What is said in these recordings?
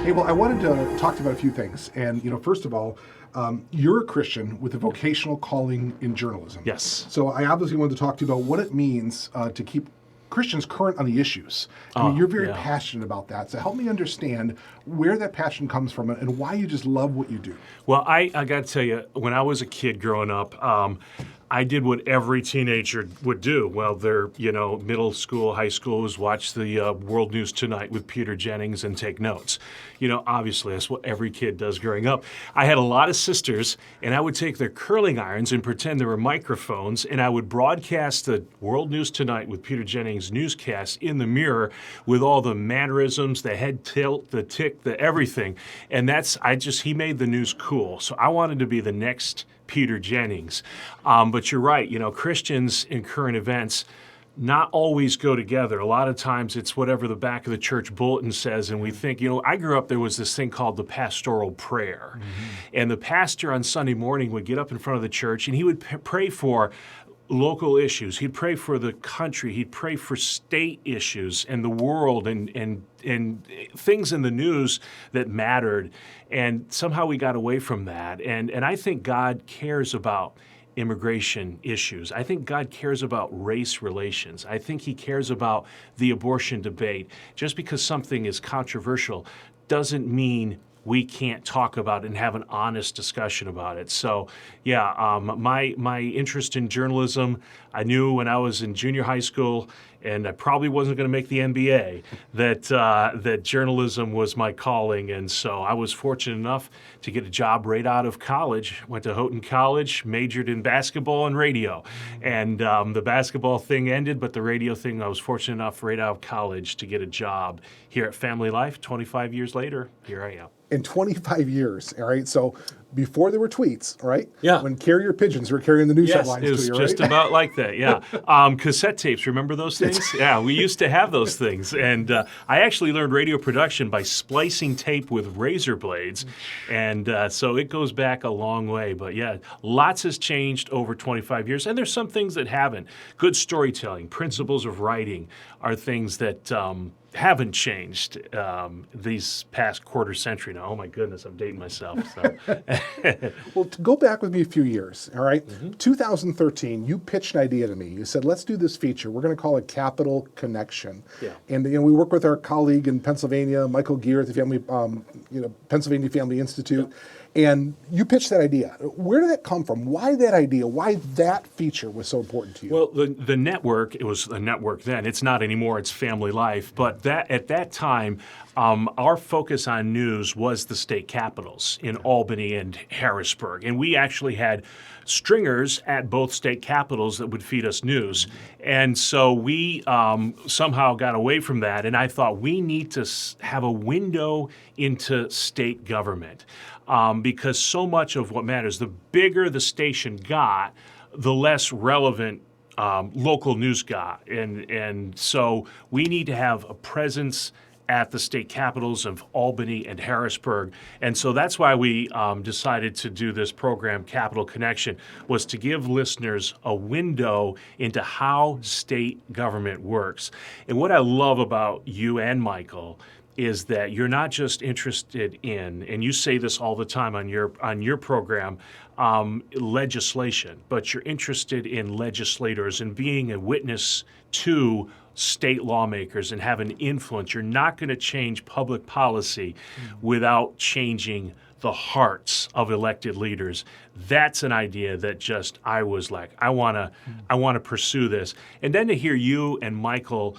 Hey, well, I wanted to talk to you about a few things. And, first of all, you're a Christian with a vocational calling in journalism. Yes. So I obviously wanted to talk to you about what it means to keep Christians current on the issues. I mean, you're very passionate about that. So help me understand where that passion comes from and why you just love what you do. Well, I got to tell you, when I was a kid growing up, I did what every teenager would do. Well, they're, middle school, high school, was watch the World News Tonight with Peter Jennings and take notes. Obviously, that's what every kid does growing up. I had a lot of sisters, and I would take their curling irons and pretend they were microphones, and I would broadcast the World News Tonight with Peter Jennings newscast in the mirror with all the mannerisms, the head tilt, the tick, the everything. And he made the news cool. So I wanted to be the next Peter Jennings. But you're right, Christians in current events not always go together. A lot of times it's whatever the back of the church bulletin says, and we think, I grew up, there was this thing called the pastoral prayer. Mm-hmm. And the pastor on Sunday morning would get up in front of the church and he would pray for local issues. He'd pray for the country. He'd pray for state issues and the world and things in the news that mattered. And somehow we got away from that. And I think God cares about immigration issues. I think God cares about race relations. I think he cares about the abortion debate. Just because something is controversial doesn't mean we can't talk about it and have an honest discussion about it. So, my interest in journalism, I knew when I was in junior high school, and I probably wasn't going to make the MBA, that journalism was my calling. And so I was fortunate enough to get a job right out of college. Went to Houghton College, majored in basketball and radio. And the basketball thing ended, but the radio thing, I was fortunate enough right out of college to get a job here at Family Life. 25 years later, here I am. In 25 years, all right? So before there were tweets, all right? Yeah. When carrier pigeons were carrying the news headlines to you, right? It was just about like that, yeah. Cassette tapes, remember those things? Yeah, we used to have those things. And I actually learned radio production by splicing tape with razor blades. And so it goes back a long way. But yeah, lots has changed over 25 years. And there's some things that haven't. Good storytelling, principles of writing are things that haven't changed these past quarter century now. Oh my goodness, I'm dating myself. So. Well, to go back with me a few years, all right? Mm-hmm. 2013, you pitched an idea to me. You said, let's do this feature. We're going to call it Capital Connection. Yeah. And we work with our colleague in Pennsylvania, Michael Gear at the Pennsylvania Family Institute. Yeah. And you pitched that idea. Where did that come from? Why that idea? Why that feature was so important to you? Well, the network, it was a network then. It's not anymore. It's Family Life. But at that time, our focus on news was the state capitals in Albany and Harrisburg. And we actually had stringers at both state capitals that would feed us news. And so we somehow got away from that. And I thought we need to have a window into state government. Because so much of what matters, the bigger the station got, the less relevant local news got. And so we need to have a presence at the state capitals of Albany and Harrisburg. And so that's why we decided to do this program, Capital Connection, was to give listeners a window into how state government works. And what I love about you and Michael is that you're not just interested in, and you say this all the time on your program, legislation, but you're interested in legislators and being a witness to state lawmakers and have an influence. You're not going to change public policy without changing the hearts of elected leaders. That's an idea that just I was like, I want to pursue this. And then to hear you and Michael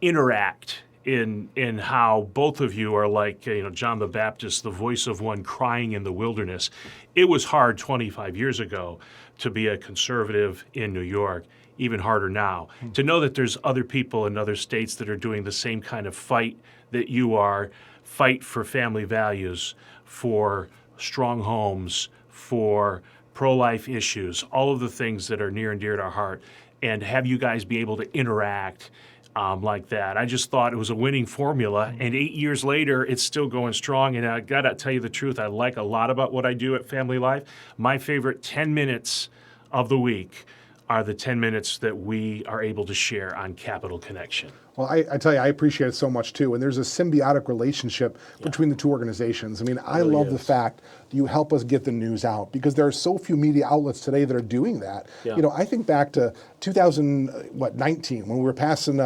interact in how both of you are like, John the Baptist, the voice of one crying in the wilderness. It was hard 25 years ago to be a conservative in New York, even harder now. To know that there's other people in other states that are doing the same kind of fight that you are, fight for family values, for strong homes, for pro-life issues, all of the things that are near and dear to our heart, and have you guys be able to interact like that. I just thought it was a winning formula, and 8 years later, it's still going strong. And I got to tell you the truth, I like a lot about what I do at Family Life. My favorite 10 minutes of the week are the 10 minutes that we are able to share on Capital Connection. Well, I tell you, I appreciate it so much too. And there's a symbiotic relationship between the two organizations. I mean, I really love the is. fact that you help us get the news out because there are so few media outlets today that are doing that. Yeah. You know, I think back to 2019 when we were passing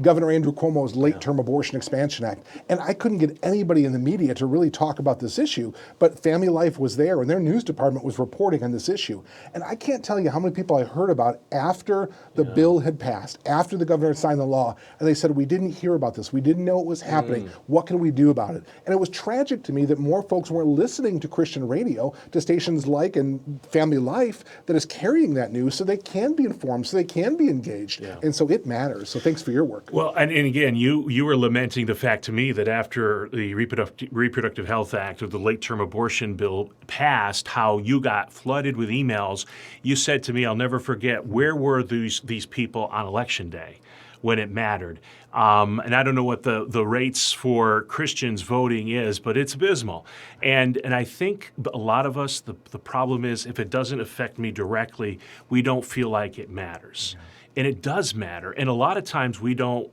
Governor Andrew Cuomo's late-term abortion expansion act, and I couldn't get anybody in the media to really talk about this issue. But Family Life was there, and their news department was reporting on this issue. And I can't tell you how many people I heard about after the bill had passed, after the governor had signed the law, and they said, we didn't hear about this. We didn't know it was happening. What can we do about it? And it was tragic to me that more folks weren't listening to Christian radio, to stations like and Family Life that is carrying that news so they can be informed, so they can be engaged. Yeah. And so it matters. So thanks for your work. Well, and again, you were lamenting the fact to me that after the Reproductive Health Act or the late-term abortion bill passed, how you got flooded with emails. You said to me, I'll never forget, where were these people on Election Day when it mattered? And I don't know what the rates for Christians voting is, but it's abysmal. And I think a lot of us, the problem is if it doesn't affect me directly, we don't feel like it matters. And it does matter. And a lot of times we don't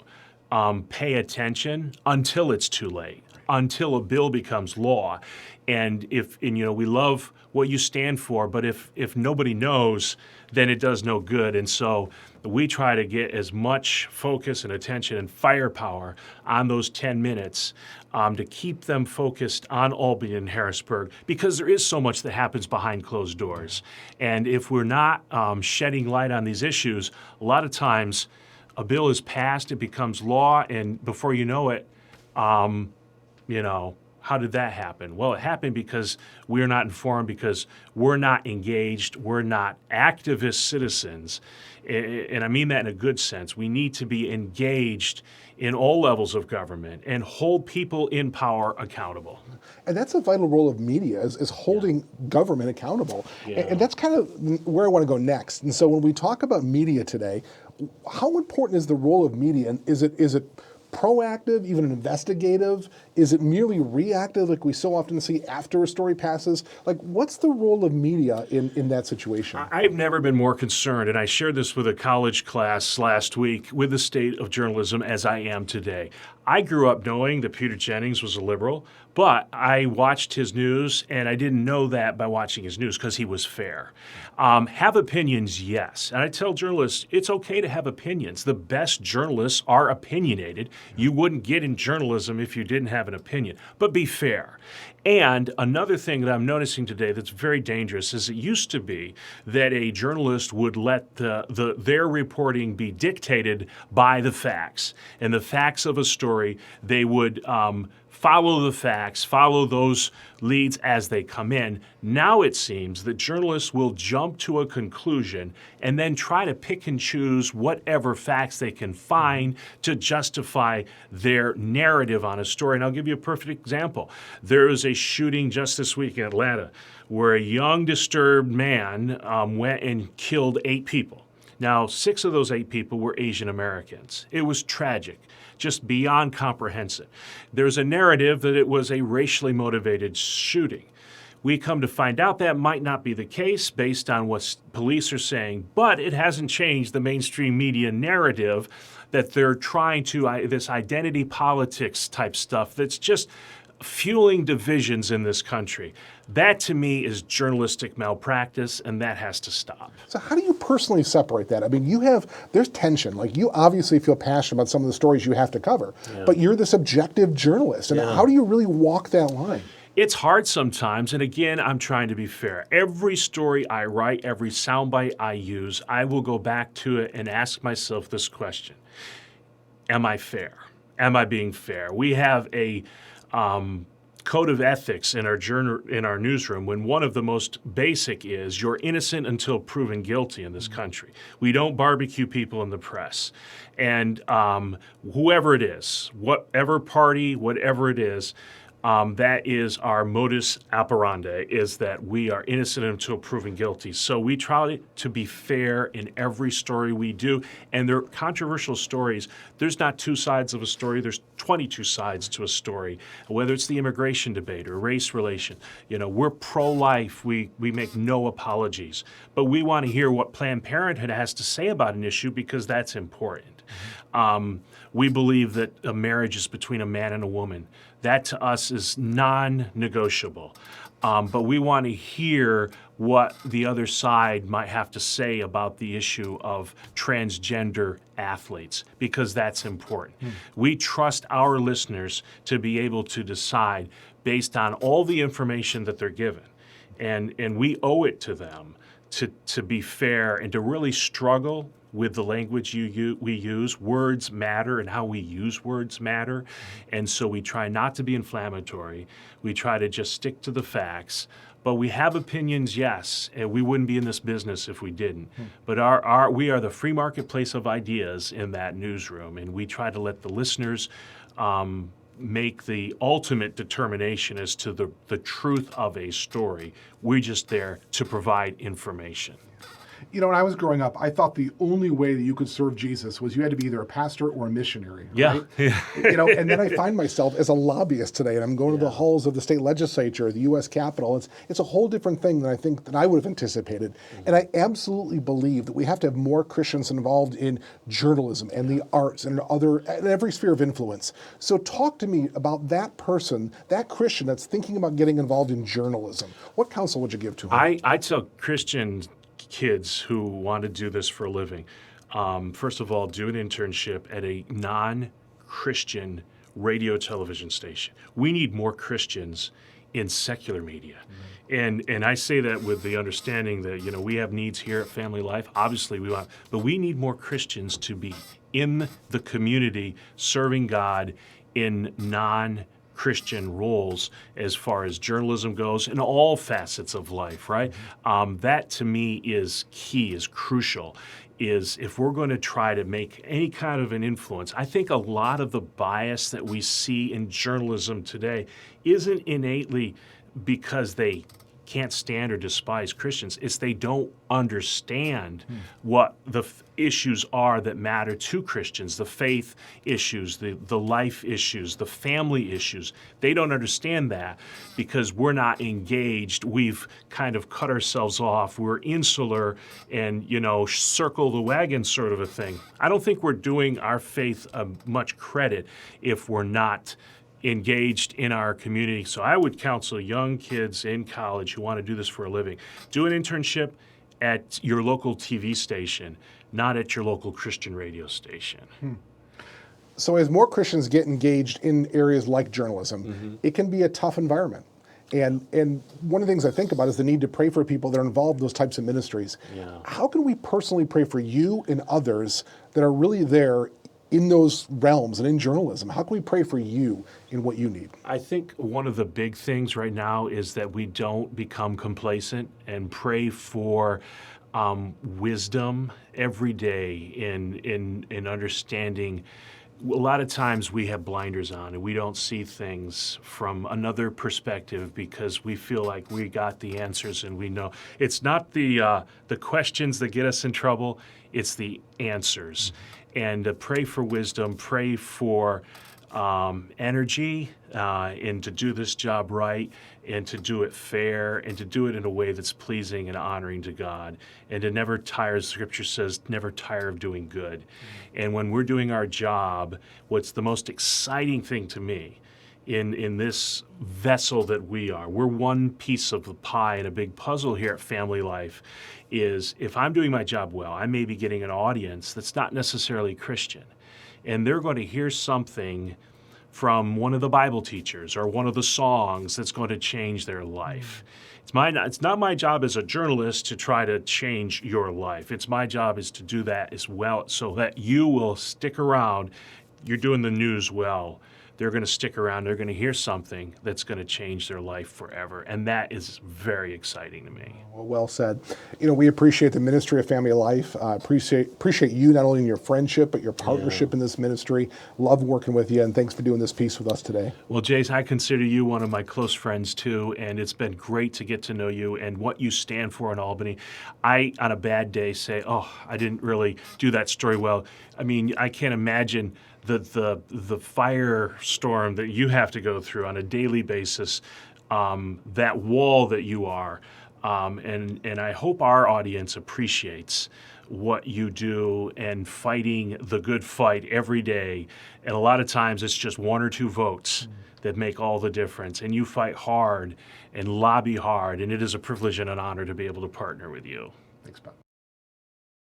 pay attention until it's too late, until a bill becomes law. And we love what you stand for, but if nobody knows, then it does no good. And so we try to get as much focus and attention and firepower on those 10 minutes to keep them focused on Albany and Harrisburg, because there is so much that happens behind closed doors. And if we're not shedding light on these issues, a lot of times a bill is passed, it becomes law, and before you know it, how did that happen? Well, it happened because we're not informed, because we're not engaged, we're not activist citizens. And I mean that in a good sense. We need to be engaged in all levels of government and hold people in power accountable. And that's a vital role of media, is holding government accountable. Yeah. And that's kind of where I want to go next. And so when we talk about media today, how important is the role of media? And is it proactive, even investigative? Is it merely reactive, like we so often see after a story passes? Like, what's the role of media in that situation? I've never been more concerned, and I shared this with a college class last week, with the state of journalism as I am today. I grew up knowing that Peter Jennings was a liberal, but I watched his news, and I didn't know that by watching his news because he was fair. Have opinions, yes. And I tell journalists, it's okay to have opinions. The best journalists are opinionated. You wouldn't get in journalism if you didn't have an opinion. But be fair. And another thing that I'm noticing today that's very dangerous is it used to be that a journalist would let their reporting be dictated by the facts. And the facts of a story, they would follow the facts, follow those leads as they come in. Now it seems that journalists will jump to a conclusion and then try to pick and choose whatever facts they can find to justify their narrative on a story. And I'll give you a perfect example. There was a shooting just this week in Atlanta where a young, disturbed man went and killed 8 people. Now, 6 of those 8 people were Asian Americans. It was tragic, just beyond comprehensive. There's a narrative that it was a racially motivated shooting. We come to find out that might not be the case based on what police are saying, but it hasn't changed the mainstream media narrative that they're trying to, this identity politics type stuff that's just fueling divisions in this country. That, to me, is journalistic malpractice, and that has to stop. So how do you personally separate that? I mean, there's tension. Like, you obviously feel passionate about some of the stories you have to cover, but you're this objective journalist. And how do you really walk that line? It's hard sometimes, and again, I'm trying to be fair. Every story I write, every soundbite I use, I will go back to it and ask myself this question. Am I fair? Am I being fair? We have a code of ethics in our newsroom, when one of the most basic is you're innocent until proven guilty in this country. We don't barbecue people in the press. And whoever it is, whatever party, whatever it is, That is our modus operandi, is that we are innocent until proven guilty. So we try to be fair in every story we do. And they're controversial stories. There's not two sides of a story. There's 22 sides to a story, whether it's the immigration debate or race relation. We're pro-life. We make no apologies. But we want to hear what Planned Parenthood has to say about an issue because that's important. We believe that a marriage is between a man and a woman. That to us is non-negotiable. But we want to hear what the other side might have to say about the issue of transgender athletes, because that's important. We trust our listeners to be able to decide based on all the information that they're given. And we owe it to them to be fair and to really struggle with the language we use. Words matter, and how we use words matter. And so we try not to be inflammatory. We try to just stick to the facts. But we have opinions, yes, and we wouldn't be in this business if we didn't. But we are the free marketplace of ideas in that newsroom, and we try to let the listeners make the ultimate determination as to the truth of a story. We're just there to provide information. When I was growing up, I thought the only way that you could serve Jesus was you had to be either a pastor or a missionary. Yeah. Right? And then I find myself as a lobbyist today, and I'm going to the halls of the state legislature, the U.S. Capitol. It's a whole different thing than I would have anticipated. And I absolutely believe that we have to have more Christians involved in journalism and the arts and every sphere of influence. So talk to me about that person, that Christian that's thinking about getting involved in journalism. What counsel would you give to him? I tell Christian kids who want to do this for a living, first of all, do an internship at a non-Christian radio television station. We need more Christians in secular media. And I say that with the understanding that, we have needs here at Family Life. Obviously but we need more Christians to be in the community serving God in non-Christian roles as far as journalism goes in all facets of life, right? That to me is key, is crucial, is if we're going to try to make any kind of an influence. I think a lot of the bias that we see in journalism today isn't innately because they can't stand or despise Christians. It's they don't understand what the issues are that matter to Christians, the faith issues, the life issues, the family issues. They don't understand that because we're not engaged. We've kind of cut ourselves off. We're insular and, circle the wagon sort of a thing. I don't think we're doing our faith much credit if we're not engaged in our community. So I would counsel young kids in college who want to do this for a living, do an internship at your local TV station, not at your local Christian radio station. So as more Christians get engaged in areas like journalism, it can be a tough environment. And one of the things I think about is the need to pray for people that are involved in those types of ministries. Yeah. How can we personally pray for you and others that are really there in those realms and in journalism? How can we pray for you in what you need? I think one of the big things right now is that we don't become complacent and pray for wisdom every day in understanding. A lot of times we have blinders on and we don't see things from another perspective because we feel like we got the answers and we know. It's not the questions that get us in trouble, it's the answers. And pray for wisdom, pray for energy, and to do this job right, and to do it fair, and to do it in a way that's pleasing and honoring to God, and to never tire, as Scripture says, never tire of doing good. And when we're doing our job, what's the most exciting thing to me in this vessel that we're one piece of the pie in a big puzzle here at Family Life, is if I'm doing my job well, I may be getting an audience that's not necessarily Christian, and they're going to hear something from one of the Bible teachers or one of the songs that's going to change their life. It's not my job as a journalist to try to change your life. It's my job is to do that as well so that you will stick around. You're doing the news well. they're going to stick around. They're going to hear something that's going to change their life forever. And that is very exciting to me. Well said. We appreciate the ministry of Family Life. Appreciate you not only in your friendship, but your partnership in this ministry. Love working with you, and thanks for doing this piece with us today. Well, Jace, I consider you one of my close friends too, and it's been great to get to know you and what you stand for in Albany. I, on a bad day, say, oh, I didn't really do that story well. I mean, I can't imagine the firestorm that you have to go through on a daily basis, that wall that you are. And I hope our audience appreciates what you do and fighting the good fight every day. And a lot of times it's just 1 or 2 votes that make all the difference. And you fight hard and lobby hard, and it is a privilege and an honor to be able to partner with you. Thanks, Bob.